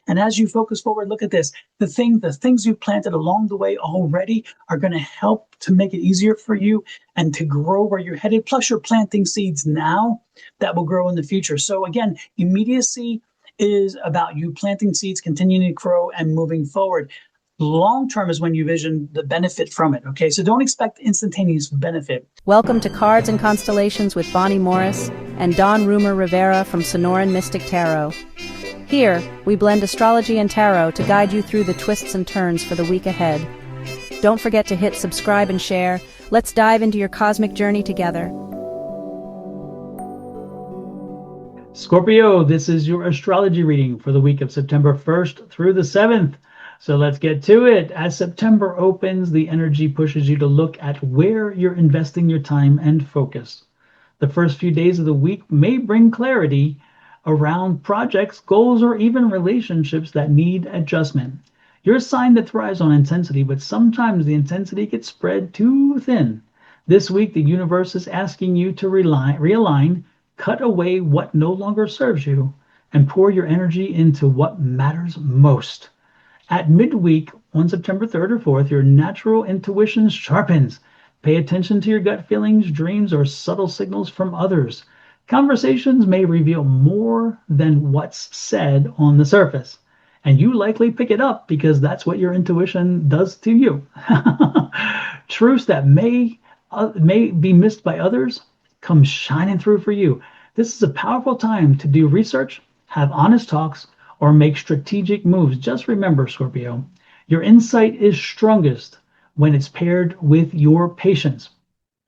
And as you focus forward, look at this. The things you planted along the way already are going to help to make it easier for you and to grow where you're headed. Plus, you're planting seeds now that will grow in the future. So again, immediacy is about you planting seeds, continuing to grow and moving forward. Long term is when you vision the benefit from it. Okay, so don't expect instantaneous benefit. Welcome to Cards and Constellations with Bonnie Morris and Don Rumor Rivera from Sonoran Mystic Tarot. Here, we blend astrology and tarot to guide you through the twists and turns for the week ahead. Don't forget to hit subscribe and share. Let's dive into your cosmic journey together. Scorpio, this is your astrology reading for the week of September 1st through the 7th. So let's get to it. As September opens, the energy pushes you to look at where you're investing your time and focus. The first few days of the week may bring clarity around projects, goals, or even relationships that need adjustment. You're a sign that thrives on intensity, but sometimes the intensity gets spread too thin. This week, the universe is asking you to realign, cut away what no longer serves you, and pour your energy into what matters most. At midweek, on September 3rd or 4th, your natural intuition sharpens. Pay attention to your gut feelings, dreams, or subtle signals from others. Conversations may reveal more than what's said on the surface, and you likely pick it up because that's what your intuition does to you. Truths that may be missed by others come shining through for you. This is a powerful time to do research, have honest talks, or make strategic moves. Just remember, Scorpio, your insight is strongest when it's paired with your patience.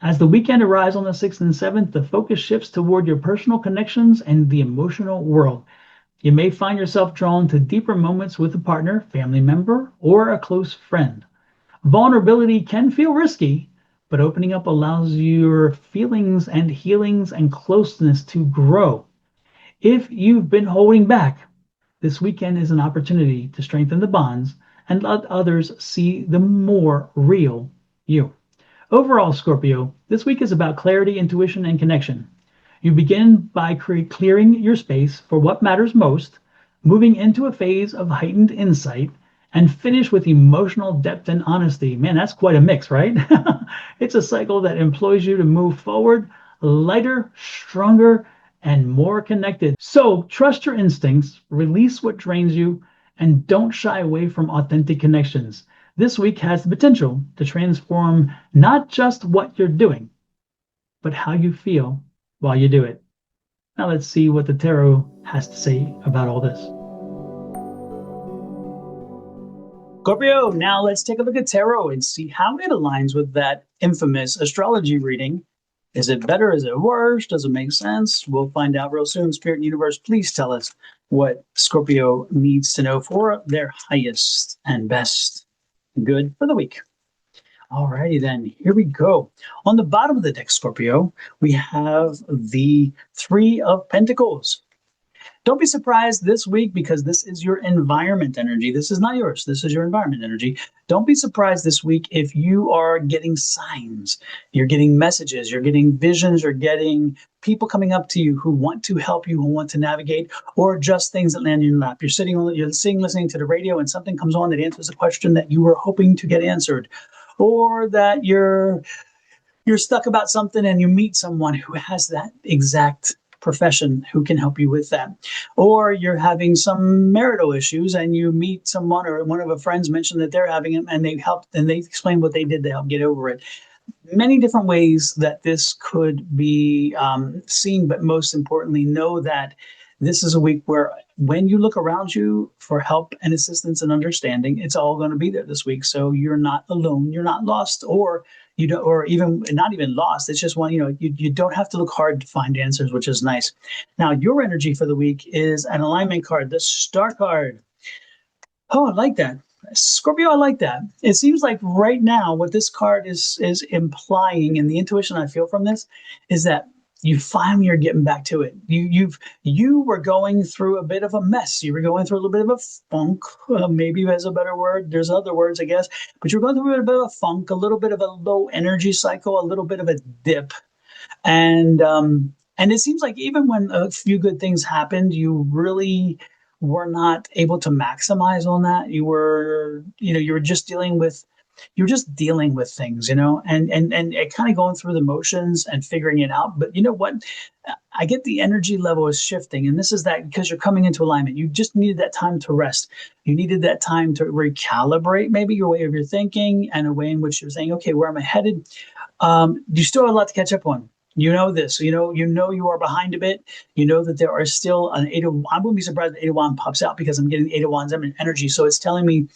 As the weekend arrives on the 6th and 7th, the focus shifts toward your personal connections and the emotional world. You may find yourself drawn to deeper moments with a partner, family member, or a close friend. Vulnerability can feel risky, but opening up allows your feelings and healings and closeness to grow. If you've been holding back, this weekend is an opportunity to strengthen the bonds and let others see the more real you. Overall, Scorpio, this week is about clarity, intuition, and connection. You begin by clearing your space for what matters most, moving into a phase of heightened insight, and finish with emotional depth and honesty. Man, that's quite a mix, right? It's a cycle that employs you to move forward, lighter, stronger, and more connected. So trust your instincts, release what drains you, and don't shy away from authentic connections. This week has the potential to transform not just what you're doing, but how you feel while you do it. Now let's see what the tarot has to say about all this. Scorpio, now let's take a look at tarot and see how it aligns with that infamous astrology reading. Is it better? Is it worse? Does it make sense? We'll find out real soon. Spirit and Universe, please tell us what Scorpio needs to know for their highest and best good for the week. Alrighty then, here we go. On the bottom of the deck, Scorpio, we have the Three of Pentacles. Don't be surprised this week because this is your environment energy. This is not yours. This is your environment energy. Don't be surprised this week if you are getting signs, you're getting messages, you're getting visions, you're getting people coming up to you who want to help you, who want to navigate, or just things that land in your lap. You're listening to the radio and something comes on that answers a question that you were hoping to get answered, or that you're stuck about something and you meet someone who has that exact profession who can help you with that. Or you're having some marital issues and you meet someone, or one of a friends mentioned that they're having them and they helped and they explain what they did to help get over it. Many different ways that this could be seen, but most importantly, know that this is a week where when you look around you for help and assistance and understanding, it's all going to be there this week. So you're not alone, you're not lost, or you don't, or even not even lost. It's just one, you don't have to look hard to find answers, which is nice. Now, your energy for the week is an alignment card, the Star card. Oh, I like that. Scorpio, I like that. It seems like right now what this card is implying, and the intuition I feel from this, is that you finally are getting back to it. You were going through a bit of a mess. You were going through a little bit of a funk. Maybe there's a better word. There's other words, I guess. But you're going through a bit of a funk, a little bit of a low energy cycle, a little bit of a dip. And it seems like even when a few good things happened, you really were not able to maximize on that. You were, you were just dealing with things, and kind of going through the motions and figuring it out. But you know what? I get the energy level is shifting, and this is that because you're coming into alignment. You just needed that time to rest. You needed that time to recalibrate maybe your way of your thinking and a way in which you're saying, okay, where am I headed? You still have a lot to catch up on. You know this. You are behind a bit. You know that there are still an eight of. I wouldn't be surprised if Eight of Wands pops out because I'm getting the Eight of Wands. I'm in energy, so it's telling me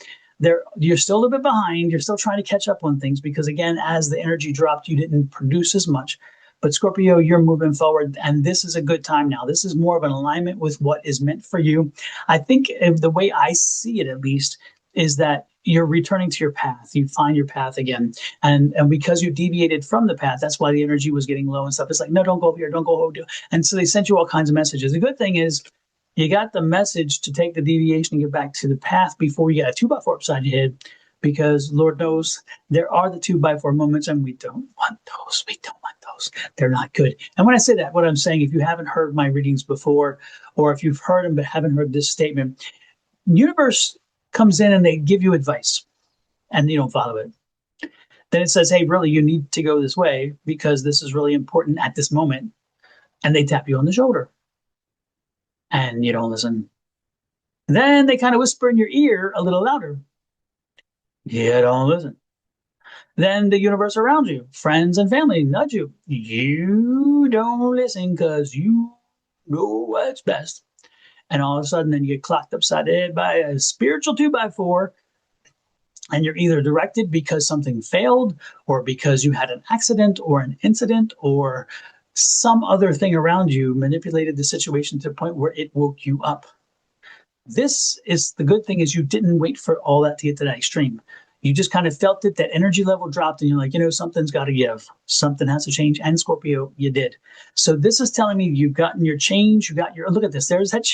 you're still a little bit behind. You're still trying to catch up on things because again, as the energy dropped, you didn't produce as much. But Scorpio, you're moving forward, and this is a good time now. This is more of an alignment with what is meant for you. I think the way I see it, at least, is that you're returning to your path. You find your path again. And because you deviated from the path, that's why the energy was getting low and stuff. It's like, no, don't go over here, don't go over here. And so they sent you all kinds of messages. The good thing is you got the message to take the deviation and get back to the path before you got a 2x4 upside your head, because Lord knows there are the 2x4 moments, and we don't want those. We don't want those. They're not good. And when I say that, what I'm saying, if you haven't heard my readings before, or if you've heard them but haven't heard this statement, universe comes in and they give you advice and you don't follow it. Then it says, hey, really, you need to go this way because this is really important at this moment. And they tap you on the shoulder and you don't listen. Then they kind of whisper in your ear a little louder. You don't listen. Then the universe around you, friends and family, nudge you. You don't listen because you know what's best. And all of a sudden, then you get clocked upside the head by a spiritual 2x4. And you're either directed because something failed, or because you had an accident or an incident, or some other thing around you manipulated the situation to the point where it woke you up. This is the good thing, is you didn't wait for all that to get to that extreme. You just kind of felt it, that energy level dropped, and you're like, something's got to give. Something has to change. And Scorpio, you did. So this is telling me you've gotten your change. You got your, look at this. There's that,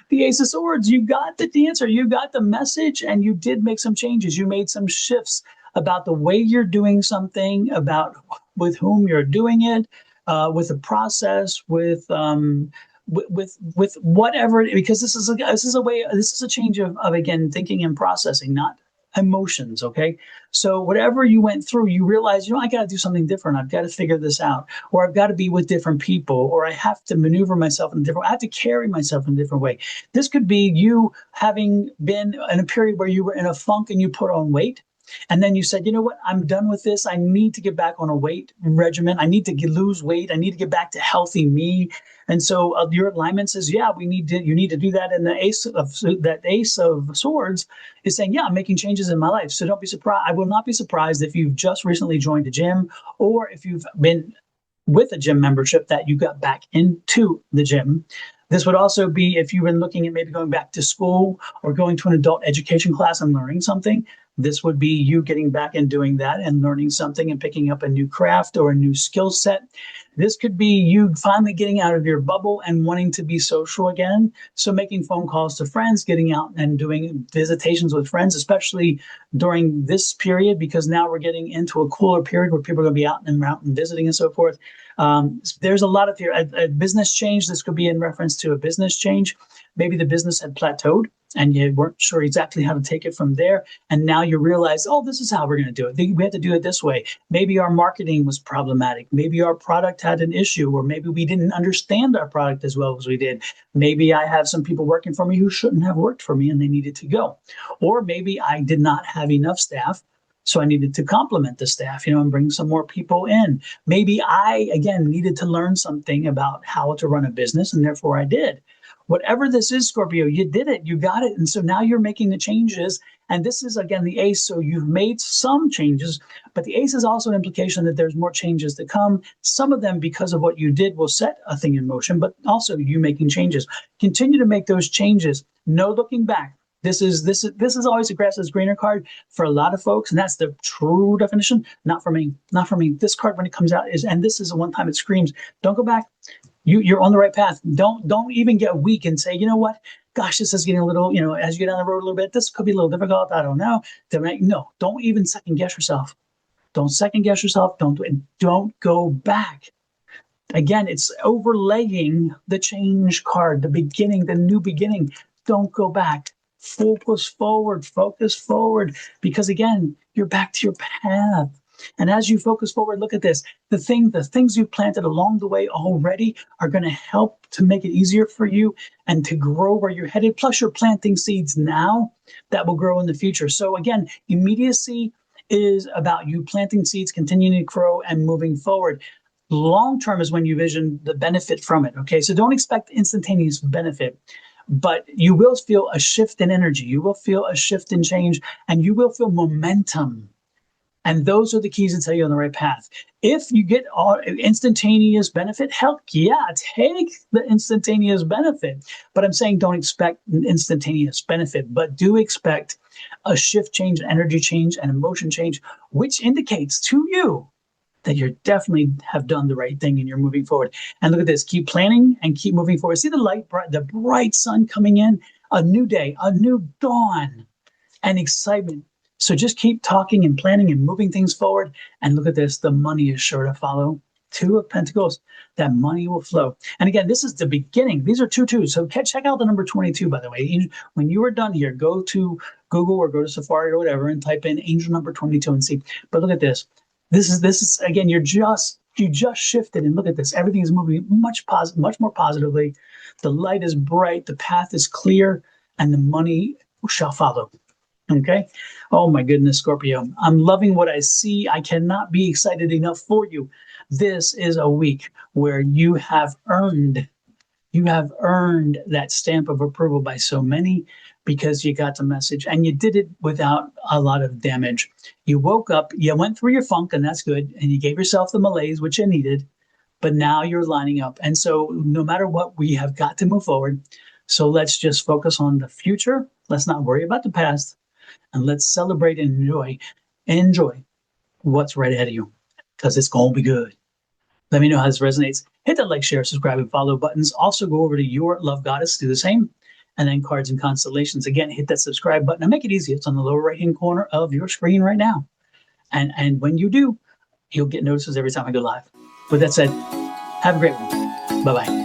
the Ace of Swords. You got the answer. You got the message, and you did make some changes. You made some shifts about the way you're doing something, about with whom you're doing it, with the process, with whatever, because this is a change of again, thinking and processing, not emotions. Okay. So whatever you went through, you realize, I got to do something different. I've got to figure this out, or I've got to be with different people, or I have to maneuver myself in a different way. I have to carry myself in a different way. This could be you having been in a period where you were in a funk and you put on weight. And then you said, you know what, I'm done with this. I need to get back on a weight regimen. I need to lose weight. I need to get back to healthy me. And so your alignment says, yeah, you need to do that. And the Ace of Swords is saying, yeah, I'm making changes in my life. So don't be surprised. I will not be surprised if you've just recently joined a gym, or if you've been with a gym membership that you got back into the gym. This would also be if you've been looking at maybe going back to school or going to an adult education class and learning something. This would be you getting back and doing that and learning something and picking up a new craft or a new skill set. This could be you finally getting out of your bubble and wanting to be social again. So making phone calls to friends, getting out and doing visitations with friends, especially during this period, because now we're getting into a cooler period where people are going to be out and visiting and so forth. There's a lot of fear. A business change. This could be in reference to a business change. Maybe the business had plateaued and you weren't sure exactly how to take it from there. And now you realize, oh, this is how we're going to do it. We have to do it this way. Maybe our marketing was problematic. Maybe our product had an issue, or maybe we didn't understand our product as well as we did. Maybe I have some people working for me who shouldn't have worked for me and they needed to go. Or maybe I did not have enough staff, so I needed to complement the staff, and bring some more people in. Maybe I, again, needed to learn something about how to run a business, and therefore I did. Whatever this is, Scorpio, you did it, you got it. And so now you're making the changes. And this is, again, the Ace. So you've made some changes, but the Ace is also an implication that there's more changes to come. Some of them, because of what you did, will set a thing in motion, but also you making changes. Continue to make those changes. No looking back. This is always a grass is greener card for a lot of folks, and that's the true definition. Not for me. Not for me. This card, when it comes out, and this is the one time it screams, don't go back. You're on the right path. Don't even get weak and say, you know what? Gosh, this is getting a little, as you get down the road a little bit, this could be a little difficult. I don't know. No, don't even second guess yourself. Don't second guess yourself. Don't go back. Again, it's overlaying the change card, the beginning, the new beginning. Don't go back. Focus forward, because again, you're back to your path. And as you focus forward, look at this. The things you planted along the way already are going to help to make it easier for you and to grow where you're headed. Plus, you're planting seeds now that will grow in the future. So again, immediacy is about you planting seeds, continuing to grow and moving forward. Long term is when you vision the benefit from it. Okay, so don't expect instantaneous benefit, but you will feel a shift in energy. You will feel a shift in change, and you will feel momentum. And those are the keys that tell you on the right path. If you get all instantaneous benefit, heck yeah, take the instantaneous benefit. But I'm saying don't expect an instantaneous benefit, but do expect a shift change, energy change, and emotion change, which indicates to you that you definitely have done the right thing and you're moving forward. And look at this, keep planning and keep moving forward. See the bright sun coming in, a new day, a new dawn, and excitement. So just keep talking and planning and moving things forward. And look at this, the money is sure to follow. Two of Pentacles, that money will flow. And again, this is the beginning. These are 2 2s. So check out the number 22, by the way. When you are done here, go to Google or go to Safari or whatever and type in angel number 22 and see. But look at this. This is again, you just shifted, and look at this. Everything is moving much more positively. The light is bright, the path is clear, and the money shall follow. Okay. Oh my goodness, Scorpio. I'm loving what I see. I cannot be excited enough for you. This is a week where you have earned that stamp of approval by so many, because you got the message and you did it without a lot of damage. You woke up, you went through your funk, and that's good. And you gave yourself the malaise, which you needed, but now you're lining up. And so no matter what, we have got to move forward. So let's just focus on the future. Let's not worry about the past. And let's celebrate and enjoy what's right ahead of you, because it's going to be good. Let me know how this resonates. Hit that like, share, subscribe, and follow buttons. Also go over to Your Love Goddess, do the same. And then cards and constellations. Again, hit that subscribe button and make it easy. It's on the lower right-hand corner of your screen right now. And when you do, you'll get notices every time I go live. With that said, have a great one. Bye-bye.